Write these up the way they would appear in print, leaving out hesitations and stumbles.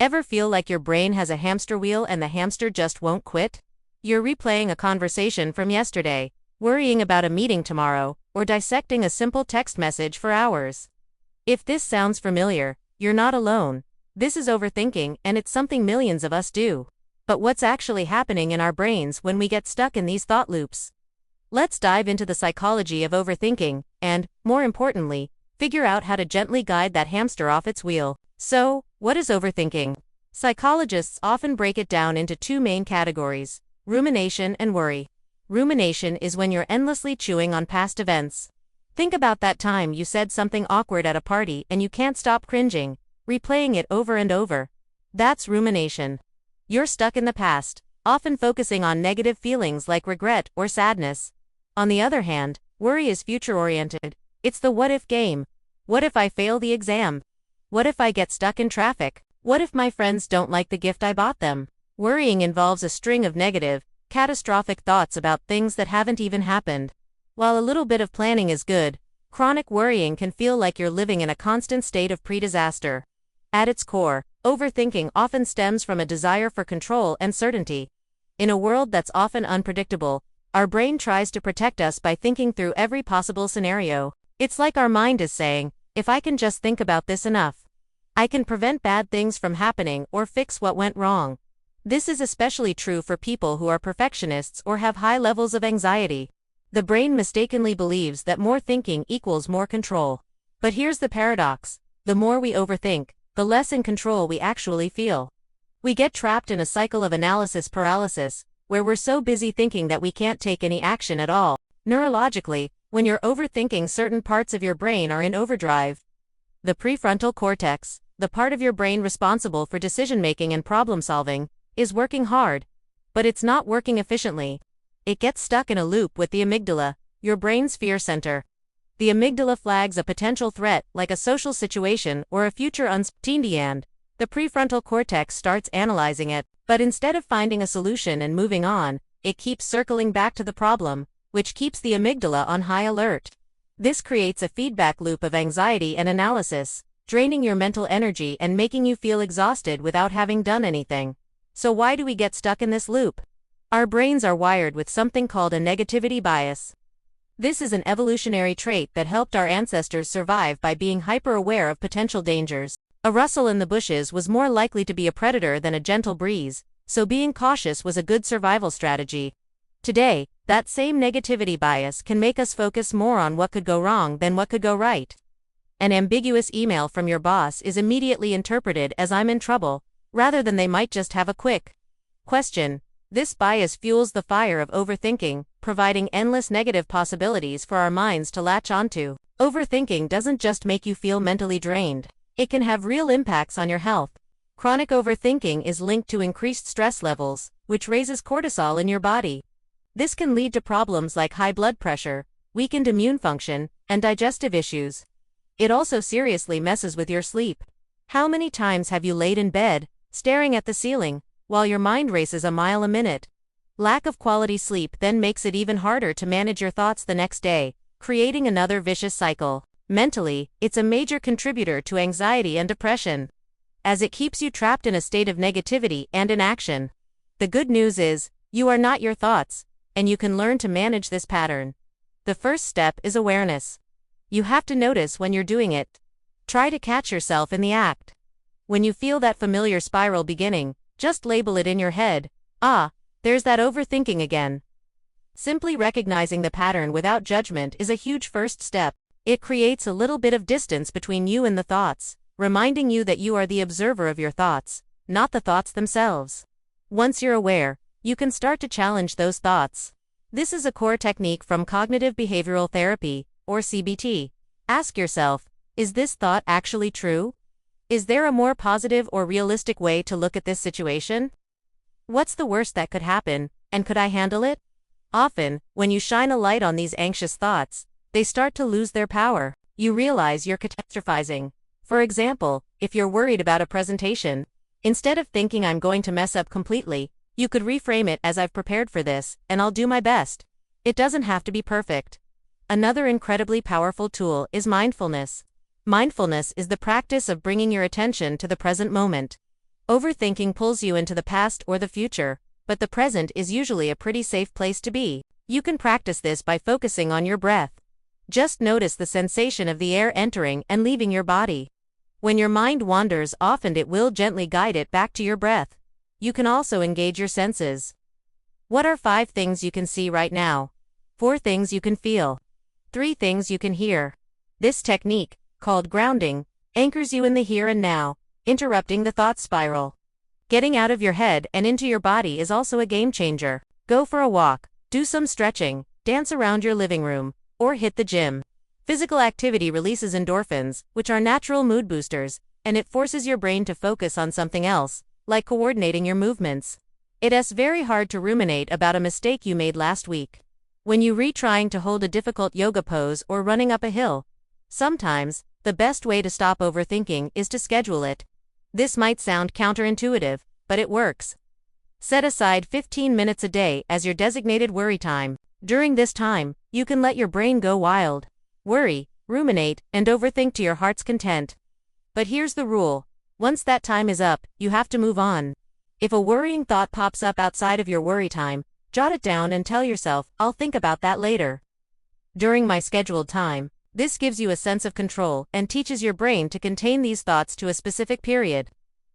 Ever feel like your brain has a hamster wheel and the hamster just won't quit? You're replaying a conversation from yesterday, worrying about a meeting tomorrow, or dissecting a simple text message for hours. If this sounds familiar, you're not alone. This is overthinking, and it's something millions of us do. But what's actually happening in our brains when we get stuck in these thought loops? Let's dive into the psychology of overthinking, and, more importantly, figure out how to gently guide that hamster off its wheel. So, what is overthinking? Psychologists often break it down into two main categories: rumination and worry. Rumination is when you're endlessly chewing on past events. Think about that time you said something awkward at a party and you can't stop cringing, replaying it over and over. That's rumination. You're stuck in the past, often focusing on negative feelings like regret or sadness. On the other hand, worry is future-oriented. It's the what-if game. What if I fail the exam? What if I get stuck in traffic? What if my friends don't like the gift I bought them? Worrying involves a string of negative, catastrophic thoughts about things that haven't even happened. While a little bit of planning is good, chronic worrying can feel like you're living in a constant state of pre-disaster. At its core, overthinking often stems from a desire for control and certainty. In a world that's often unpredictable, our brain tries to protect us by thinking through every possible scenario. It's like our mind is saying, if I can just think about this enough, I can prevent bad things from happening or fix what went wrong. This is especially true for people who are perfectionists or have high levels of anxiety. The brain mistakenly believes that more thinking equals more control. But here's the paradox: the more we overthink, the less in control we actually feel. We get trapped in a cycle of analysis paralysis, where we're so busy thinking that we can't take any action at all. Neurologically, when you're overthinking, certain parts of your brain are in overdrive. The prefrontal cortex, the part of your brain responsible for decision-making and problem-solving, is working hard. But it's not working efficiently. It gets stuck in a loop with the amygdala, your brain's fear center. The amygdala flags a potential threat, like a social situation or a future uncertainty, and the prefrontal cortex starts analyzing it. But instead of finding a solution and moving on, it keeps circling back to the problem, which keeps the amygdala on high alert. This creates a feedback loop of anxiety and analysis, draining your mental energy and making you feel exhausted without having done anything. So why do we get stuck in this loop? Our brains are wired with something called a negativity bias. This is an evolutionary trait that helped our ancestors survive by being hyper-aware of potential dangers. A rustle in the bushes was more likely to be a predator than a gentle breeze, so being cautious was a good survival strategy. Today, that same negativity bias can make us focus more on what could go wrong than what could go right. An ambiguous email from your boss is immediately interpreted as "I'm in trouble," rather than "they might just have a quick question." This bias fuels the fire of overthinking, providing endless negative possibilities for our minds to latch onto. Overthinking doesn't just make you feel mentally drained. It can have real impacts on your health. Chronic overthinking is linked to increased stress levels, which raises cortisol in your body. This can lead to problems like high blood pressure, weakened immune function, and digestive issues. It also seriously messes with your sleep. How many times have you laid in bed, staring at the ceiling, while your mind races a mile a minute? Lack of quality sleep then makes it even harder to manage your thoughts the next day, creating another vicious cycle. Mentally, it's a major contributor to anxiety and depression, as it keeps you trapped in a state of negativity and inaction. The good news is, you are not your thoughts, and you can learn to manage this pattern. The first step is awareness. You have to notice when you're doing it. Try to catch yourself in the act. When you feel that familiar spiral beginning, just label it in your head. "Ah, there's that overthinking again." Simply recognizing the pattern without judgment is a huge first step. It creates a little bit of distance between you and the thoughts, reminding you that you are the observer of your thoughts, not the thoughts themselves. Once you're aware, you can start to challenge those thoughts. This is a core technique from cognitive behavioral therapy, or CBT. Ask yourself, is this thought actually true? Is there a more positive or realistic way to look at this situation? What's the worst that could happen, and could I handle it? Often, when you shine a light on these anxious thoughts, they start to lose their power. You realize you're catastrophizing. For example, if you're worried about a presentation, instead of thinking "I'm going to mess up completely," you could reframe it as "I've prepared for this, and I'll do my best." It doesn't have to be perfect. Another incredibly powerful tool is mindfulness. Mindfulness is the practice of bringing your attention to the present moment. Overthinking pulls you into the past or the future, but the present is usually a pretty safe place to be. You can practice this by focusing on your breath. Just notice the sensation of the air entering and leaving your body. When your mind wanders, often it will gently guide it back to your breath. You can also engage your senses. What are 5 things you can see right now? 4 things you can feel. 3 things you can hear. This technique, called grounding, anchors you in the here and now, interrupting the thought spiral. Getting out of your head and into your body is also a game changer. Go for a walk, do some stretching, dance around your living room, or hit the gym. Physical activity releases endorphins, which are natural mood boosters, and it forces your brain to focus on something else, like coordinating your movements. It's very hard to ruminate about a mistake you made last week. When you trying to hold a difficult yoga pose or running up a hill. Sometimes, the best way to stop overthinking is to schedule it. This might sound counterintuitive, but it works. Set aside 15 minutes a day as your designated worry time. During this time, you can let your brain go wild. Worry, ruminate, and overthink to your heart's content. But here's the rule. Once that time is up, you have to move on. If a worrying thought pops up outside of your worry time, jot it down and tell yourself, I'll think about that later. During my scheduled time. This gives you a sense of control and teaches your brain to contain these thoughts to a specific period.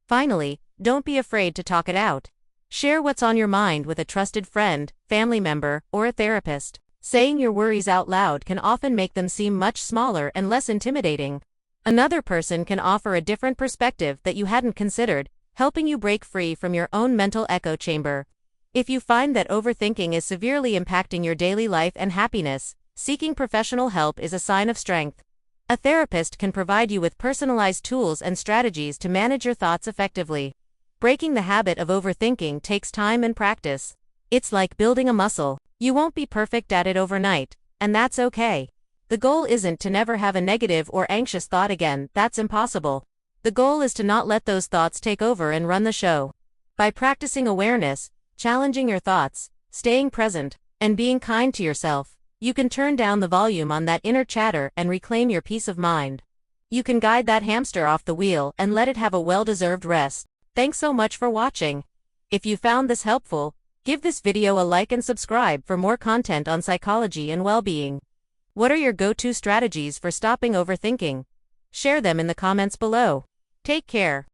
Finally, don't be afraid to talk it out. Share what's on your mind with a trusted friend, family member, or a therapist. Saying your worries out loud can often make them seem much smaller and less intimidating. Another person can offer a different perspective that you hadn't considered, helping you break free from your own mental echo chamber. If you find that overthinking is severely impacting your daily life and happiness, seeking professional help is a sign of strength. A therapist can provide you with personalized tools and strategies to manage your thoughts effectively. Breaking the habit of overthinking takes time and practice. It's like building a muscle. You won't be perfect at it overnight, and that's okay. The goal isn't to never have a negative or anxious thought again, that's impossible. The goal is to not let those thoughts take over and run the show. By practicing awareness, challenging your thoughts, staying present, and being kind to yourself, you can turn down the volume on that inner chatter and reclaim your peace of mind. You can guide that hamster off the wheel and let it have a well-deserved rest. Thanks so much for watching. If you found this helpful, give this video a like and subscribe for more content on psychology and well-being. What are your go-to strategies for stopping overthinking? Share them in the comments below. Take care.